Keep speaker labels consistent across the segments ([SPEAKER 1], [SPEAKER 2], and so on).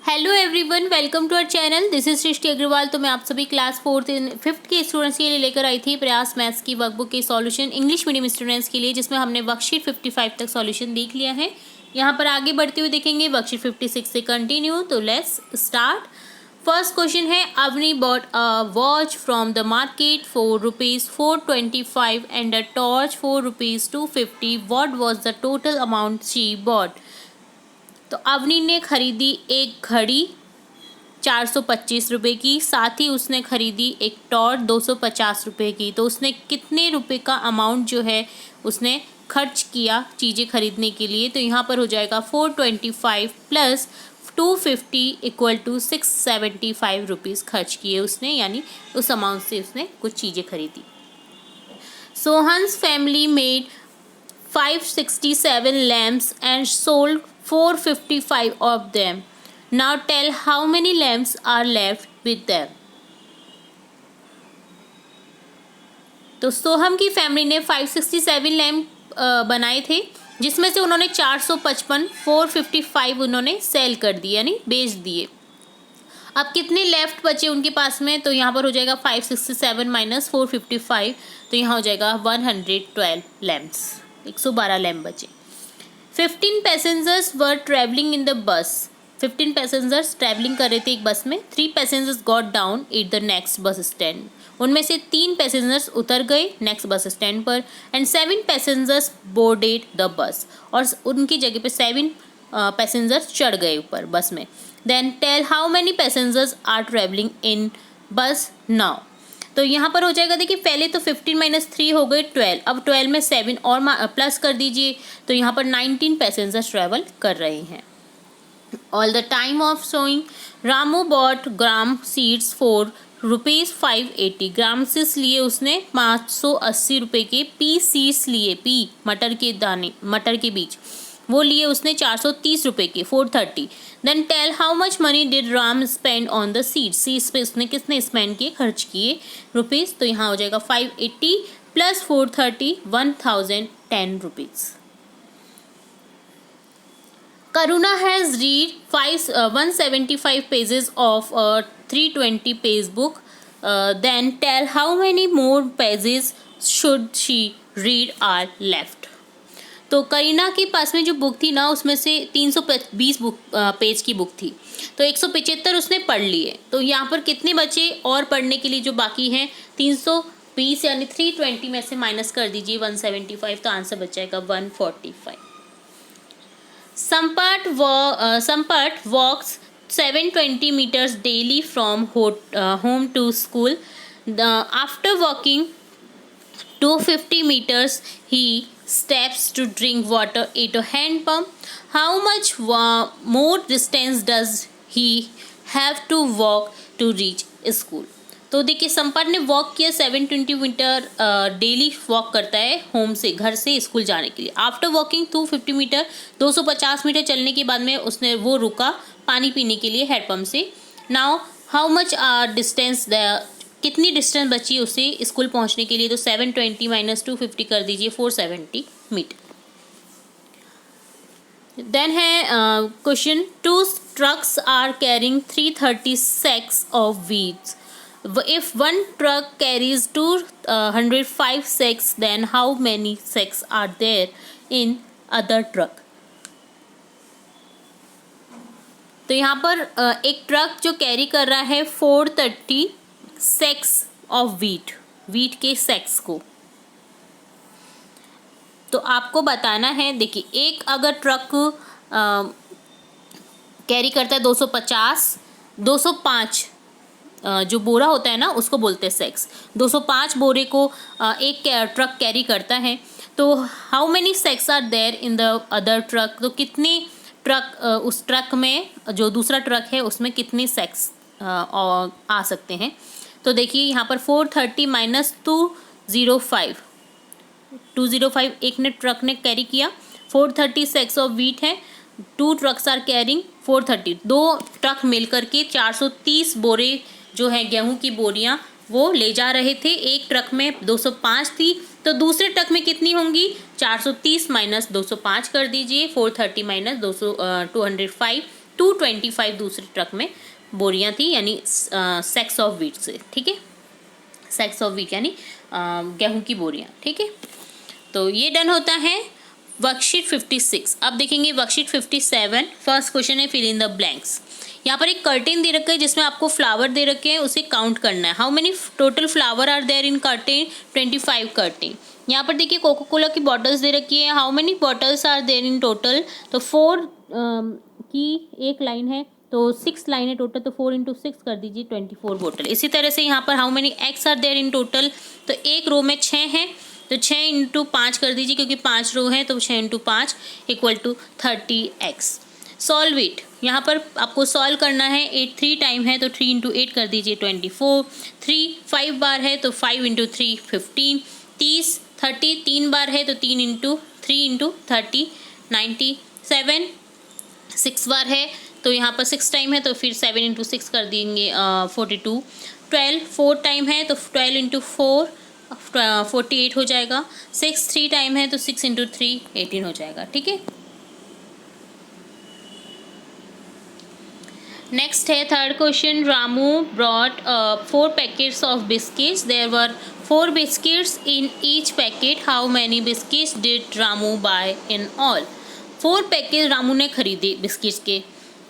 [SPEAKER 1] Hello everyone, welcome to our channel. This is Srishti Agrawal. तो मैं आप सभी क्लास 4th 5th के स्टूडेंट्स के लिए लेकर आई थी प्रयास मैथ्स की वर्कबुक के सॉल्यूशन इंग्लिश मीडियम स्टूडेंट्स के लिए, जिसमें हमने वर्कशीट 55 तक सॉल्यूशन देख लिया है। यहाँ पर आगे बढ़ते हुए देखेंगे वर्कशीट 56 से कंटिन्यू। तो लेट्स स्टार्ट। फर्स्ट क्वेश्चन है, Avni bought a watch from the market for ₹425 and a torch for ₹250. What was the total amount she bought? तो अवनी ने खरीदी एक घड़ी 425 रुपये की, साथ ही उसने खरीदी एक टॉर्च 250 रुपये की। तो उसने कितने रुपए का अमाउंट जो है उसने खर्च किया चीज़ें खरीदने के लिए? तो यहाँ पर हो जाएगा 425 प्लस 250 इक्वल टू 675 रुपीज़ खर्च किए उसने, यानी उस अमाउंट से उसने कुछ चीज़ें खरीदी। Sohan's family made 567 lamps and sold 455 of them. Now tell how many lamps are left with them. तो सोहम की फैमिली ने 567 लैम्प बनाए थे, जिसमें से उन्होंने 455 455 उन्होंने सेल कर दिए, यानी बेच दिए। अब कितने लेफ्ट बचे उनके पास में? तो यहाँ पर हो जाएगा 567 माइनस 455, तो यहाँ हो जाएगा 112 लैम्प्स, 112 लैम्प बचे। 15 passengers were travelling in the bus. 15 passengers travelling कर रहे थे एक बस में। 3 passengers got down at the next bus stand. उनमें से 3 पैसेंजर्स उतर गए नेक्स्ट बस स्टैंड पर। And 7 passengers boarded the bus, और उनकी जगह पे 7 पैसेंजर्स चढ़ गए ऊपर बस में। Then tell how many passengers are travelling in bus now. तो यहाँ पर हो जाएगा, देखिए पहले तो 15 माइनस 3 हो गए 12, अब 12 में 7 और प्लस कर दीजिए, तो यहाँ पर 19 पैसेंजर्स ट्रैवल कर रहे हैं। All the time of sowing Ramu bought gram seeds for ₹580। Gram seeds लिए उसने 580 रुपये के। पी सीड्स लिए, पी मटर के दाने, मटर के बीज, वो लिए उसने 430 रुपये के, 430। Then tell how much money did Ram spend on the seeds. Seeds पे उसने कितने स्पेंड किए, खर्च किए रुपीज़? तो यहाँ हो जाएगा 580 plus 430 1010 rupees. Karuna has read 175 pages of a 320 page book. Then tell how many more pages should she read are left. तो करीना के पास में जो बुक थी ना, उसमें से 320 पेज की बुक थी, तो 175 उसने पढ़ लिए। तो यहाँ पर कितने बचे और पढ़ने के लिए जो बाकी हैं? 320, यानी 320 में से माइनस कर दीजिए 175, तो आंसर बच जाएगा 145। Sampath walks 720 meters daily from home to school. After walking 250 meters, he steps to drink water at a hand pump. How much more distance does he have to walk to reach school? तो देखिए संपर्क ने walk किया 720 metre, daily walk करता है home से, घर से स्कूल जाने के लिए। आफ्टर वॉकिंग 250 मीटर, 250 मीटर चलने के बाद में उसने वो रुका पानी पीने के लिए हैंडपम्प से। नाउ हाउ मच डिस्टेंस, कितनी डिस्टेंस बची उसे स्कूल पहुंचने के लिए? तो 720 माइनस 250 कर दीजिए, 470 मीटर। देन है question, 2 trucks are carrying 330 sacks of wheat. If one truck carries 205 sacks, then how many sacks are there in other truck? तो यहाँ पर एक ट्रक जो कैरी कर रहा है 430 sacks ऑफ वीट के सैक्स को। तो आपको बताना है, देखिए एक अगर ट्रक कैरी करता है 250, 205 जो बोरा होता है ना, उसको बोलते हैं सेक्स। 205 बोरे को एक ट्रक कैरी करता है। तो how many sacks are there in the other truck? तो कितने ट्रक उस ट्रक में, जो दूसरा ट्रक है उसमें कितने सेक्स आ सकते हैं? तो देखिए यहाँ पर 430 माइनस 205 एक ने ट्रक ने कैरी किया, 430 सेक्स ऑफ वीट है, 2 ट्रक्स आर कैरिंग 430, 2 ट्रक मिल करके 430 बोरे जो है गेहूं की बोरियां वो ले जा रहे थे। एक ट्रक में 205 थी, तो दूसरे ट्रक में कितनी होंगी? 430 माइनस 205 कर दीजिए, 430 माइनस 205, 225 दूसरे ट्रक में बोरियां थी, यानी सैक्स ऑफ वीट से, ठीक है, सैक्स ऑफ वीट यानी गेहूं की बोरियां, ठीक है। तो ये डन होता है वर्कशीट 56। अब देखेंगे वर्कशीट 57। फर्स्ट क्वेश्चन है फिल इन द ब्लैंक्स। यहाँ पर एक कर्टेन दे रखा है जिसमें आपको फ्लावर दे रखे हैं, उसे काउंट करना है। How many total flower are there in curtain? 25 curtain. यहाँ पर देखिए कोको कोला की बॉटल्स दे रखी है। How many bottles are there in total? तो 4 की एक लाइन है, तो 6 लाइन है टोटल, तो 4 × 6 कर दीजिए, 24 बोतल। इसी तरह से यहाँ पर how many eggs are there in total? तो एक रो में 6 है, तो 6 × 5 कर दीजिए, क्योंकि 5 रो है, तो 6 × 5 = 30 एग्स। Solve it. यहाँ पर आपको सॉल्व करना है। 8 3 टाइम है, तो 3 × 8 कर दीजिए, 24। 3 5 बार है, तो 5 × 3 15। 30 30 3 बार है, तो 3 × 3 × 30 90। 7 6 बार है, तो यहाँ पर 6 टाइम है, तो फिर 7 × 6 कर देंगे 42। 12 4 टाइम है, तो 12 × 4 48 हो जाएगा। 6 3 टाइम है, तो 6 × 3 18 हो जाएगा, ठीक है। नेक्स्ट है third question. Ramu brought 4 packets of biscuits. There were 4 biscuits in each packet. How many biscuits did Ramu buy in all? 4 packet Ramu ने खरीदे बिस्किट्स के।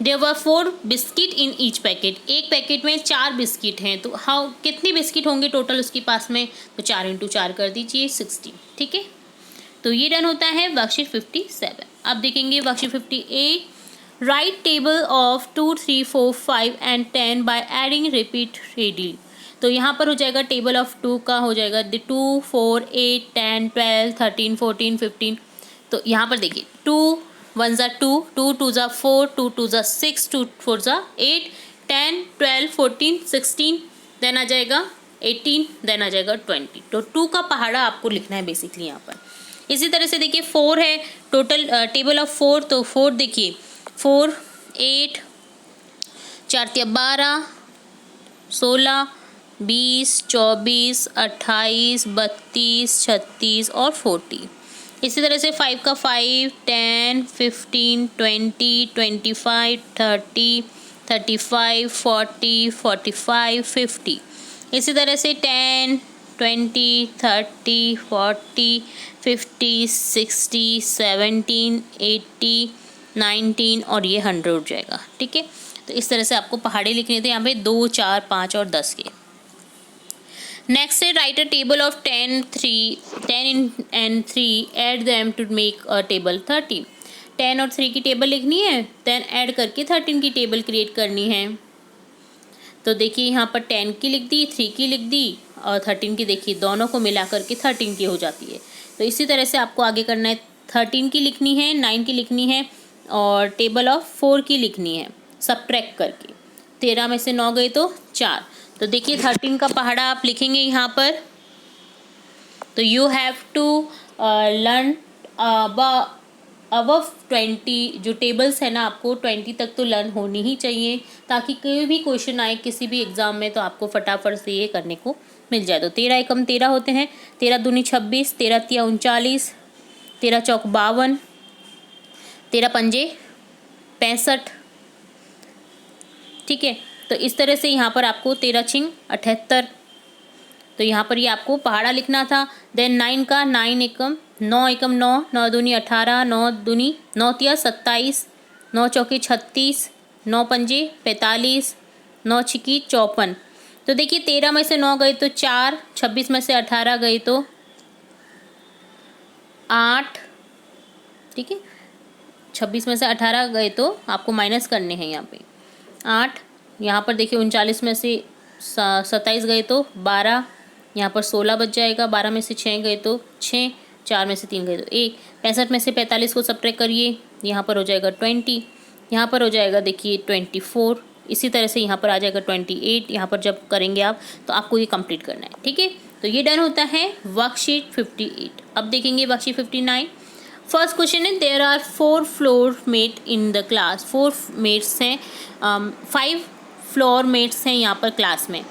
[SPEAKER 1] There were 4 biscuit in each packet. एक पैकेट में 4 बिस्किट हैं, तो हाउ कितने biscuit होंगे total उसके पास में? तो 4 × 4 कर दीजिए, 16, ठीक है। तो ये डन होता है वर्कशीट 57। अब देखेंगे worksheet 58। Write table of 2 3 4 5 and 10 by adding repeatedly. तो यहाँ पर हो जाएगा टेबल ऑफ 2 का हो जाएगा 2 4 8 10 12 13 14 15। तो यहाँ पर देखिए 2 1 ज़ा 2 2 2 ज़ा 4 2 2 ज़ा 6 2 4 ज़ा 8 10 12 14 16, देन आ जाएगा 18, देन आ जाएगा 20। तो 2 का पहाड़ा आपको लिखना है बेसिकली यहाँ पर। इसी तरह से देखिए 4 है टोटल टेबल ऑफ 4, तो 4 देखिए 4 8 4 12 16 20 24 28 32 36 और 40। इसी तरह से 5 का 5 10 15 20 25 30 35 40 45 50। इसी तरह से 10 20 30 40 50 60 17 80 19 और ये 100 हो जाएगा, ठीक है। तो इस तरह से आपको पहाड़े लिखने थे यहाँ पे 2 4 5 और 10 के। नेक्स्ट है write a table of 10 and 3 add them to make a table 13। 10 और 3 की टेबल लिखनी है, देन ऐड करके 13 की टेबल क्रिएट करनी है। तो देखिए यहाँ पर 10 की लिख दी, 3 की लिख दी और 13 की देखिए दोनों को मिला करके 13 की हो जाती है। तो इसी तरह से आपको आगे करना है। 13 की लिखनी है, 9 की लिखनी है और टेबल ऑफ 4 की लिखनी है सबट्रैक्ट करके। 13 में से 9 गए तो 4। तो देखिए 13 का पहाड़ा आप लिखेंगे यहाँ पर। तो you have to learn above 20 जो टेबल्स है ना, आपको 20 तक तो लर्न होनी ही चाहिए, ताकि कोई भी क्वेश्चन आए किसी भी एग्ज़ाम में तो आपको फटाफट से ये करने को मिल जाए। तो 13 एकम 13 होते हैं, 13 दूनी 26, 13 तिया 39, 13 चौक 52, 13 पंजे 65, ठीक है। तो इस तरह से यहाँ पर आपको 13 छिंग 78। तो यहाँ पर ये आपको पहाड़ा लिखना था। देन 9 का 9 एकम 9 एकम 9, 9 दूनी 18, 9 दूनी 9 तिया 27, 9 चौके 36, 9 पंजे 45, 9 छिकी 54। तो देखिए 13 में से 9 गए तो 4, 26 में से 18 गए तो 8, ठीक है। 26 में से 18 गए तो आपको माइनस करने हैं यहाँ पे 8। यहाँ पर देखिए 39 में से 27 गए तो 12, यहाँ पर 16 बच जाएगा। 12 में से 6 गए तो 6, 4 में से 3 गए तो 1। 65 में से 45 को सब्ट्रैक्ट करिए, यहाँ पर हो जाएगा 20, यहाँ पर हो जाएगा देखिए 24। इसी तरह से यहाँ पर आ जाएगा 28। यहाँ पर जब करेंगे आप तो आपको ये कंप्लीट करना है, ठीक है। तो ये डन होता है वर्कशीट 58। अब देखेंगे वर्कशीट 59। फर्स्ट क्वेश्चन है there are 4 floor mat in the class. 4 mats हैं, 5 फ्लोर मेट्स हैं यहाँ पर क्लास में।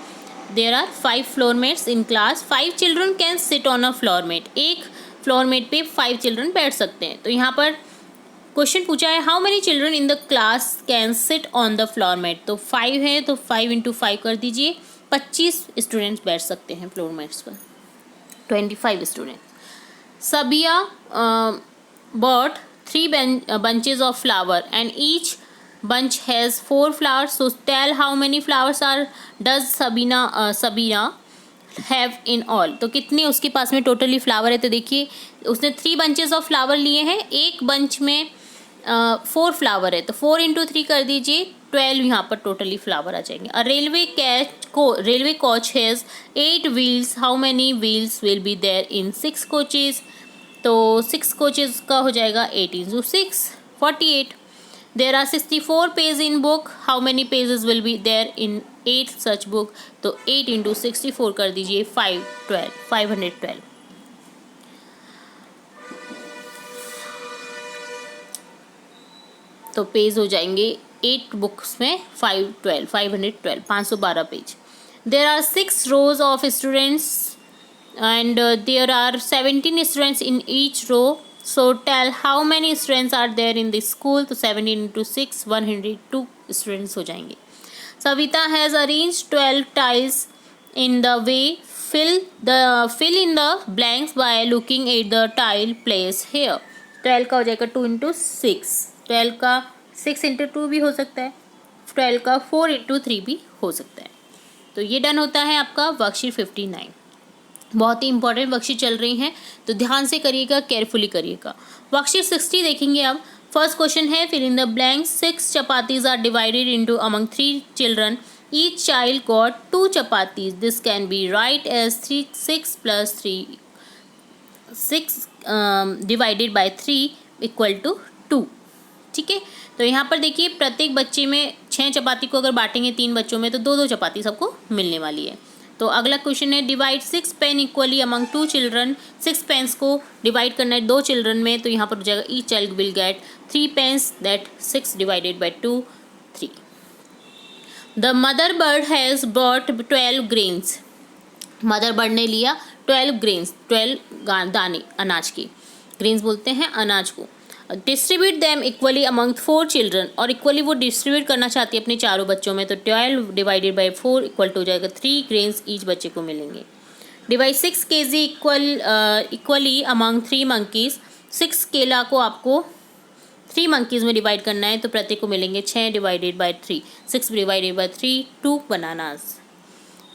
[SPEAKER 1] There are 5 floor mats in class. 5 children can sit on a floor mat. एक फ्लोर मेट पे 5 चिल्ड्रन बैठ सकते हैं। तो यहाँ पर क्वेश्चन पूछा है how many children in the class can sit on the floor mat, तो 5 है तो 5 इंटू 5 कर दीजिए, 25 स्टूडेंट्स बैठ सकते हैं फ्लोर मैट्स पर, 25 student. Sabiya bought 3 bunches of flower and each bunch has 4 flowers, so tell how many flowers does Sabina have in all, तो कितने उसके पास में टोटली फ्लावर है, तो देखिए उसने 3 bunches of flower लिए हैं, एक बंच में 4 फ्लावर है, तो 4 इंटू 3 कर दीजिए, 12 यहाँ पर टोटली फ्लावर आ जाएंगे। A railway coach has 8 wheels, how many wheels will be there in 6 coaches, तो 6 कोचेज का हो जाएगा 8 into 6 48। There are 64 page in book, how many pages will be there in 8 such book, तो 8 into 64 कर दीजिए 512। तो पेज हो जाएंगे 8 बुक्स में 512 512 page. There are 6 rows of students and there are 17 students in each row, so tell how many students are there in the school, तो 17 into 6 102 students हो जाएंगे। Savita has arranged 12 tiles in the way, fill in the blanks by looking at the tile placed here, 12 का हो जाएगा 2 into 6, 12 का 6 into 2 भी हो सकता है, 12 का 4 into 3 भी हो सकता है। तो ये डन होता है आपका वर्कशीट 59। बहुत ही इंपॉर्टेंट वर्कशीट चल रही हैं, तो ध्यान से करिएगा, केयरफुली करिएगा। वर्कशीट 60 देखेंगे अब। फर्स्ट क्वेश्चन है fill in the blanks, 6 chapatis are divided into among 3 children, each child got 2 chapatis, this can be write as 6 plus 3 6 divided by 3 equal to 2। ठीक है, तो यहाँ पर देखिए प्रत्येक बच्चे में 6 चपाती को अगर बांटेंगे 3 बच्चों में तो 2-2 चपाती सबको मिलने वाली है। तो अगला क्वेश्चन है divide 6 pen equally among 2 children, 6 pens को डिवाइड करना है 2 चिल्ड्रन में, तो यहाँ पर हो जाएगा each child will get 3 pens, that 6 divided by 2 3। The mother bird has brought 12 grains, mother bird ने लिया 12 ग्रेन्स, 12 दाने अनाज के, ग्रेन्स बोलते हैं अनाज को। Distribute them equally among 4 children, और इक्वली वो डिस्ट्रीब्यूट करना चाहती है अपने चारों बच्चों में, तो 12 डिवाइडेड बाई 4 इक्वल टू हो जाएगा 3 ग्रेन्स ईच बच्चे को मिलेंगे। Divide 6 kg equally among 3 monkeys, 6 केला को आपको 3 मंकीज़ में डिवाइड करना है, तो प्रत्येक को मिलेंगे 6 divided by 3, 6 divided by 3 2 bananas.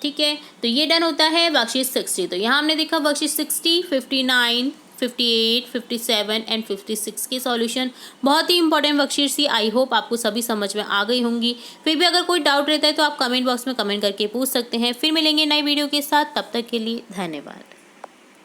[SPEAKER 1] ठीक है, तो ये डन होता है वर्कशीट 60। तो यहाँ हमने देखा वर्कशीट 60, 59, 58, 57 एंड 56 के सॉल्यूशन। बहुत ही इंपॉर्टेंट वर्कशीट थी, आई होप आपको सभी समझ में आ गई होंगी। फिर भी अगर कोई डाउट रहता है तो आप कमेंट बॉक्स में कमेंट करके पूछ सकते हैं। फिर मिलेंगे नई वीडियो के साथ, तब तक के लिए धन्यवाद।